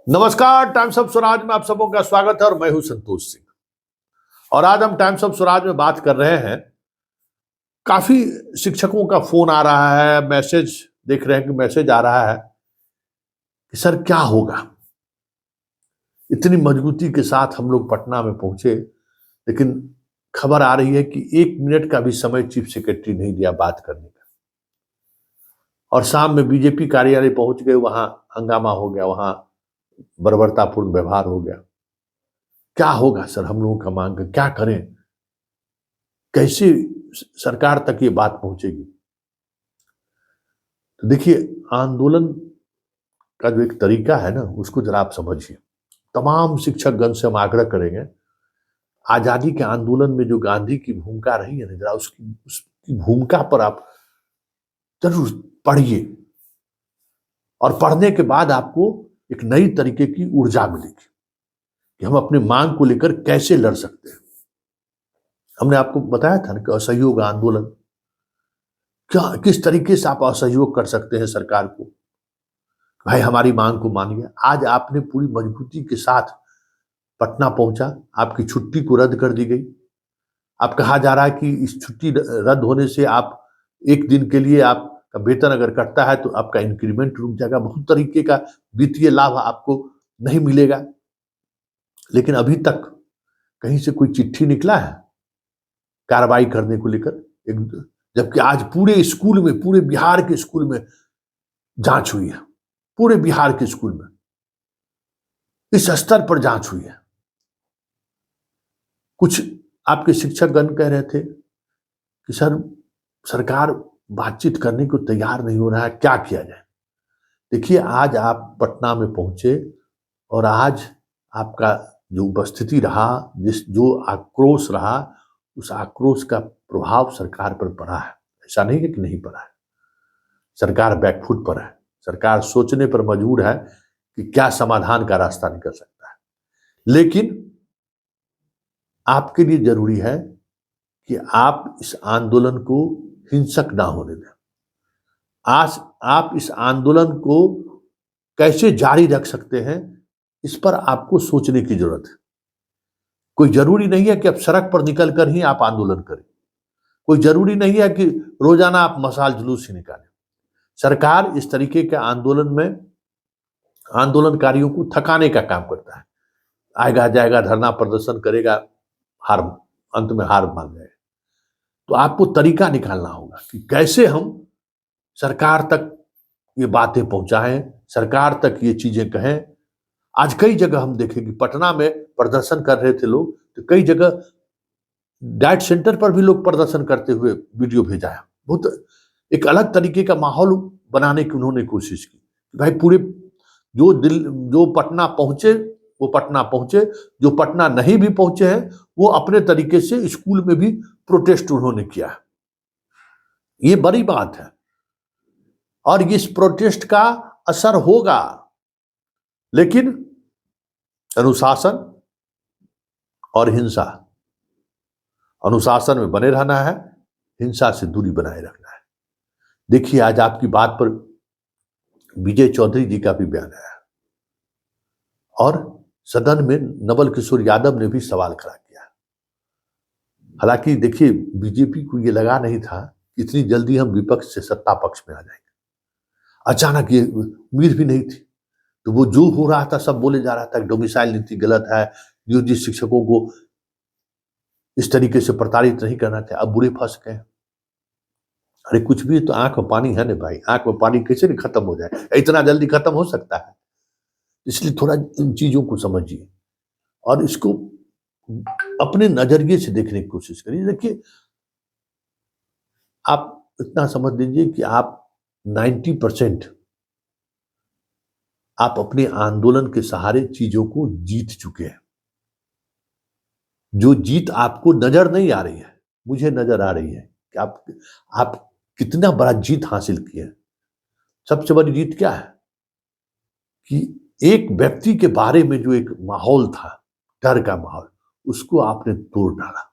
नमस्कार, times of Swaraj में आप सबों का स्वागत है और मैं हूं संतोष सिंह। और आज हम टाइम्स ऑफ स्वराज में बात कर रहे हैं। काफी शिक्षकों का फोन आ रहा है, मैसेज देख रहे हैं कि मैसेज आ रहा है कि सर क्या होगा। इतनी मजबूती के साथ हम लोग पटना में पहुंचे, लेकिन खबर आ रही है कि 1 मिनट का भी समय चीफ सेक्रेटरी नहीं दिया बात करने का। और शाम में बीजेपी कार्यालय पहुंच गए, वहां हंगामा हो गया, वहां बर्बरतापूर्ण व्यवहार हो गया। क्या होगा सर, हम लोगों का मांग है, क्या करें, कैसे सरकार तक ये बात पहुंचेगी। तो देखिए, आंदोलन का जो एक तरीका है ना, उसको जरा आप समझिए। तमाम शिक्षक गण से हम आग्रह करेंगे, आजादी के आंदोलन में जो गांधी की भूमिका रही है ना, जरा उसकी भूमिका पर आप जरूर पढ़िए। और पढ़ने के बाद आपको एक नई तरीके की ऊर्जा मिलेगी कि हम अपने मांग को लेकर कैसे लड़ सकते हैं। हमने आपको बताया था ना कि असहयोग आंदोलन, क्या किस तरीके से आप असहयोग कर सकते हैं सरकार को। भाई हमारी मांग को मानिए। आज आपने पूरी मजबूती के साथ पटना पहुंचा, आपकी छुट्टी को रद्द कर दी गई। अब कहा जा रहा है कि इस छुट्टी रद्द होने से आप एक दिन के लिए आपका वेतन अगर कटता है तो आपका इंक्रीमेंट रुक जाएगा, बहुत तरीके का वित्तीय लाभ आपको नहीं मिलेगा। लेकिन अभी तक कहीं से कोई चिट्ठी निकला है कार्रवाई करने को लेकर? जबकि आज पूरे स्कूल में, पूरे बिहार के स्कूल में जांच हुई है, पूरे बिहार के स्कूल में इस स्तर पर जांच हुई है। कुछ आपके शिक्षकगण कह रहे थे कि सर सरकार बातचीत करने को तैयार नहीं हो रहा है, क्या किया जाए। देखिए, आज आप पटना में पहुंचे और आज आपका जो उपस्थिति रहा, जो आक्रोश रहा, उस आक्रोश का प्रभाव सरकार पर पड़ा है। ऐसा नहीं है कि नहीं पड़ा है। सरकार बैकफुट पर है। सरकार सोचने पर मजबूर है कि क्या समाधान का रास्ता निकल सकता है। लेकिन आपके लिए जरूरी है कि आप इस आंदोलन को हिंसक ना होने दें। आज आप इस आंदोलन को कैसे जारी रख सकते हैं, इस पर आपको सोचने की जरूरत है। कोई जरूरी नहीं है कि अब सड़क पर निकलकर ही आप आंदोलन करें। कोई जरूरी नहीं है कि रोजाना आप मशाल जुलूस ही निकालें। सरकार इस तरीके के आंदोलन में आंदोलनकारियों को थकाने का काम करता है। आएगा जाएगा, धरना प्रदर्शन करेगा, हार, अंत में हार मान जाएगा। तो आपको तरीका निकालना होगा कि कैसे हम सरकार तक ये बातें पहुंचाएं, सरकार तक ये चीजें कहें। आज कई जगह हम देखें कि पटना में प्रदर्शन कर रहे थे लोग, तो कई जगह डाइट सेंटर पर भी लोग प्रदर्शन करते हुए वीडियो भेजा है। बहुत एक अलग तरीके का माहौल बनाने की उन्होंने कोशिश की। भाई पूरे जो पटना पहुंचे वो पटना पहुंचे, जो पटना नहीं भी पहुंचे हैं वो अपने तरीके से स्कूल में भी प्रोटेस्ट उन्होंने किया है। ये बड़ी बात है और इस प्रोटेस्ट का असर होगा। लेकिन अनुशासन और हिंसा, अनुशासन में बने रहना है, हिंसा से दूरी बनाए रखना है। देखिए, आज आपकी बात पर विजय चौधरी जी का भी बयान आया और सदन में नवल किशोर यादव ने भी सवाल खड़ा किया। हालांकि देखिए, बीजेपी को ये लगा नहीं था कि इतनी जल्दी हम विपक्ष से सत्ता पक्ष में आ जाएंगे। अचानक ये उम्मीद भी नहीं थी। तो वो जो हो रहा था सब बोले जा रहा था कि डोमिसाइल नीति गलत है, नियोजित शिक्षकों को इस तरीके से प्रताड़ित नहीं करना चाहिए। अब बुरे फंस गए। अरे कुछ भी तो आंख में पानी है ना भाई, आंख में पानी कैसे नहीं खत्म हो जाए, इतना जल्दी खत्म हो सकता है। इसलिए थोड़ा इन चीजों को समझिए और इसको अपने नजरिए से देखने की कोशिश करिए। देखिए, आप इतना समझ लीजिए कि आप 90% आप अपने आंदोलन के सहारे चीजों को जीत चुके हैं। जो जीत आपको नजर नहीं आ रही है, मुझे नजर आ रही है कि आप कितना बड़ा जीत हासिल किए। सबसे बड़ी जीत क्या है कि एक व्यक्ति के बारे में जो एक माहौल था, डर का माहौल, उसको आपने तोड़ डाला।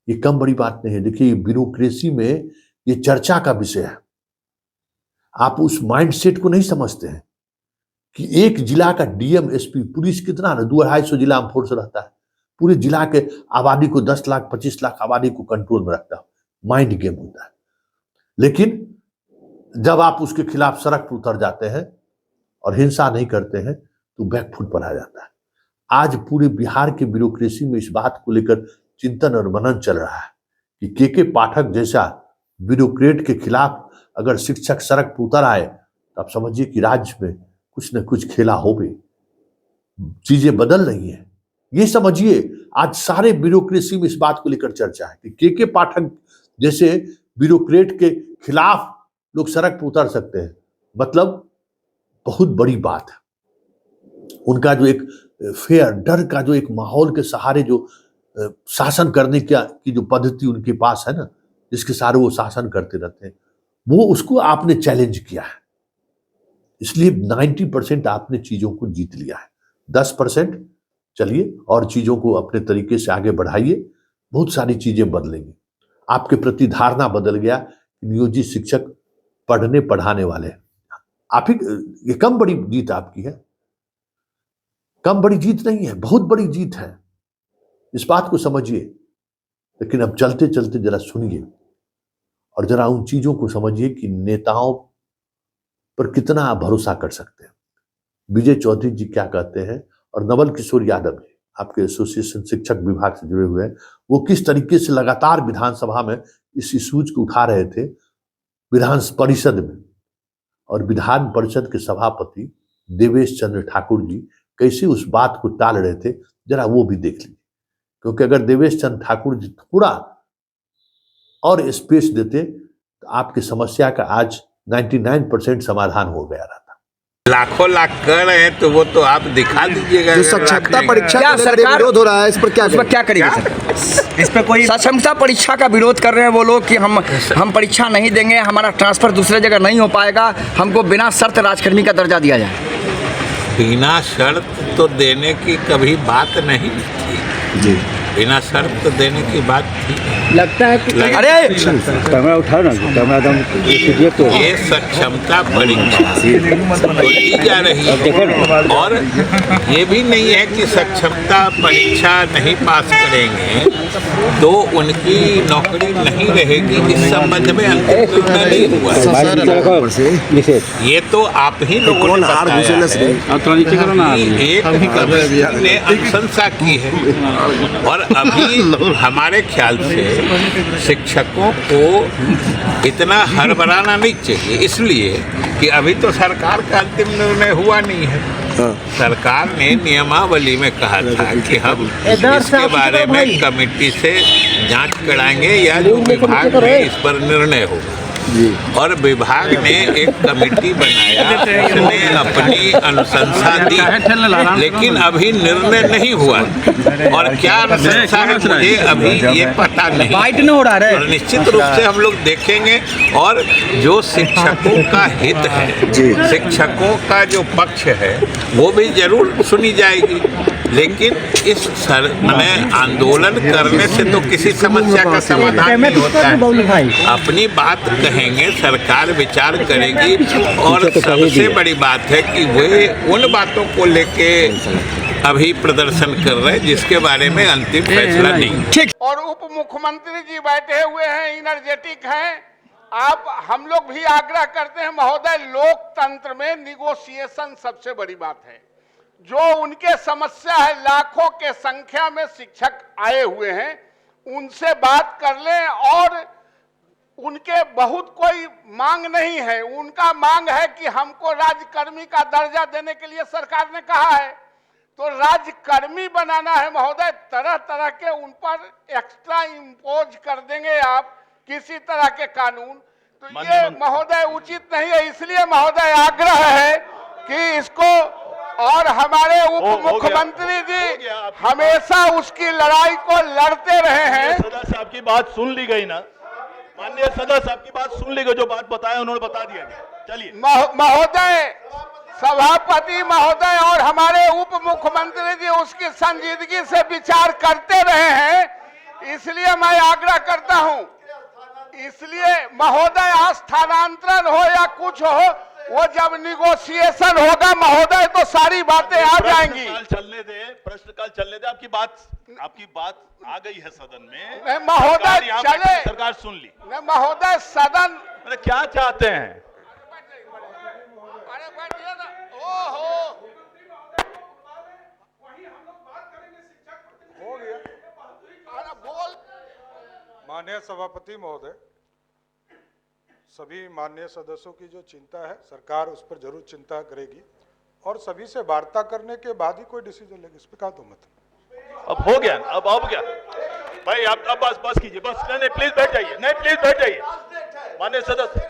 ये कम बड़ी बात नहीं है। देखिए, ब्यूरोक्रेसी में ये चर्चा का विषय है। आप उस माइंडसेट को नहीं समझते हैं कि एक जिला का डीएम एसपी पुलिस कितना ना 200-250 जिला में फोर्स रहता है, पूरे जिला के आबादी को 10 लाख 25 लाख आबादी को कंट्रोल में रखता है, माइंड गेम होता है। लेकिन जब आप उसके खिलाफ सड़क पर उतर जाते हैं और हिंसा नहीं करते हैं तो बैकफुट पर आ जाता है। आज पूरे बिहार के ब्यूरोक्रेसी में इस बात को लेकर चिंतन और मनन चल रहा है कि के पाठक जैसा ब्यूरोक्रेट के खिलाफ अगर शिक्षक सड़क पर उतर आए तो आप समझिए कि राज्य में कुछ न कुछ खेला हो भी, चीजें बदल रही हैं। ये समझिए आज सारे ब्यूरोक्रेसी में इस बात को लेकर चर्चा है कि के पाठक जैसे ब्यूरोक्रेट के खिलाफ लोग सड़क पर उतर सकते हैं, मतलब बहुत बड़ी बात है। उनका जो एक फेयर डर का जो एक माहौल के सहारे जो शासन करने की जो पद्धति उनके पास है ना, जिसके सहारे वो शासन करते रहते हैं, वो उसको आपने चैलेंज किया है। इसलिए 90% आपने चीजों को जीत लिया है। 10% चलिए और चीजों को अपने तरीके से आगे बढ़ाइए, बहुत सारी चीजें बदलेंगी। आपके प्रति धारणा बदल गया, नियोजित शिक्षक पढ़ने पढ़ाने वाले आप ही। ये कम बड़ी जीत आपकी है, कम बड़ी जीत नहीं है, बहुत बड़ी जीत है, इस बात को समझिए। लेकिन अब चलते चलते जरा सुनिए और जरा उन चीजों को समझिए कि नेताओं पर कितना आप भरोसा कर सकते हैं। विजय चौधरी जी क्या कहते हैं और नवल किशोर यादव जी आपके एसोसिएशन शिक्षक विभाग से जुड़े हुए हैं, वो किस तरीके से लगातार विधानसभा में इस इशूज को उठा रहे थे विधान परिषद में, और विधान परिषद के सभापति देवेश चंद्र ठाकुर जी कैसे उस बात को टाल रहे थे, जरा वो भी देख लीजिए। क्योंकि अगर देवेश चंद्र ठाकुर जी थोड़ा और स्पेस देते तो आपकी समस्या का आज 99% समाधान हो गया रहता। लाखों लाख कर रहे हैं तो वो तो आप दिखा दीजिएगा। जो सक्षमता परीक्षा का सरकार विरोध हो रहा है, इस पर क्या करेगी सर? इस पे कोई सक्षमता परीक्षा का विरोध कर रहे हैं वो लोग कि हम परीक्षा नहीं देंगे, हमारा ट्रांसफर दूसरे जगह नहीं हो पाएगा, हमको बिना शर्त राजकर्मी का दर्जा दिया जाए। बिना शर्त तो देने की कभी बात नहीं थी जी, बिना शर्त देने की बात थी। लगता है कि अरे कैमरा उठाओ ना, कैमरा तो ये सक्षमता परीक्षा तो दी जा रही है, और ये भी नहीं है कि सक्षमता परीक्षा नहीं पास करेंगे तो उनकी नौकरी नहीं रहेगी। इस संबंध में अंतिम निर्णय नहीं हुआ। ये तो आप ही लोगों ने बताया है, एक कमेटी ने अनुशंसा की है, और अभी हमारे ख्याल से शिक्षकों को इतना हड़बड़ाना नहीं चाहिए, इसलिए कि अभी तो सरकार का अंतिम निर्णय हुआ नहीं है। सरकार ने नियमावली में कहा था कि हम इसके बारे में कमेटी से जांच कराएंगे या जो विभाग में इस पर निर्णय होगा, और विभाग ने एक कमेटी बनाया, उसने अपनी अनुशंसा दी, लेकिन अभी निर्णय नहीं हुआ। और क्या अनुशंसा है मुझे अभी ये पता नहीं, और निश्चित रूप से हम लोग देखेंगे। और जो शिक्षकों का हित है, शिक्षकों का जो पक्ष है, वो भी जरूर सुनी जाएगी। लेकिन इस आंदोलन करने से तो किसी समस्या का समाधान नहीं होता है। अपनी बात कहेंगे, सरकार विचार करेगी, और सबसे बड़ी बात है कि वे उन बातों को लेके अभी प्रदर्शन कर रहे हैं जिसके बारे में अंतिम फैसला नहीं। और उप मुख्यमंत्री जी बैठे हुए हैं, इनर्जेटिक हैं। आप हम लोग भी आग्रह करते हैं महोदय, लोकतंत्र में निगोशिएशन सबसे बड़ी बात है। जो उनके समस्या है, लाखों के संख्या में शिक्षक आए हुए हैं, उनसे बात कर लें। और उनके बहुत कोई मांग नहीं है, उनका मांग है कि हमको राज्यकर्मी का दर्जा देने के लिए सरकार ने कहा है, तो राज्यकर्मी बनाना है महोदय। तरह तरह के उन पर एक्स्ट्रा इम्पोज कर देंगे आप किसी तरह के कानून, तो ये महोदय उचित नहीं है। इसलिए महोदय आग्रह है कि इसको, और हमारे उप मुख्यमंत्री जी हमेशा उसकी लड़ाई को लड़ते रहे हैं। सदस्य साहब की बात सुन ली गई ना, माननीय सदस्य साहब की बात सुन ली गई, जो बात बताया उन्होंने बता दिया। चलिए महोदय, सभापति महोदय और हमारे उप मुख्यमंत्री जी उसकी संजीदगी से विचार करते रहे हैं, इसलिए मैं आग्रह करता हूं। इसलिए महोदय स्थानांतरण हो या कुछ हो, वो जब निगोशिएशन होगा महोदय तो सारी बातें आ जाएंगी। प्रश्नकाल चलने दे, प्रश्नकाल चलने दे। आपकी बात आ गई है सदन में। नहीं महोदय सरकार यहाँ चले, बैठी, सरकार सुन ली। नहीं महोदय सदन, अरे क्या चाहते हैं? अरे बैठिए ना। ओहो हो गया। अरे बोल। माननीय सभापति महोदय, सभी माननीय सदस्यों की जो चिंता है सरकार उस पर जरूर चिंता करेगी और सभी से वार्ता करने के बाद ही कोई डिसीजन लेगी, इस पर क्या दो मत। अब हो गया, अब क्या भाई, आप अब बस कीजिए, बस। नहीं प्लीज बैठ जाइए, नहीं प्लीज बैठ जाइए माननीय सदस्य।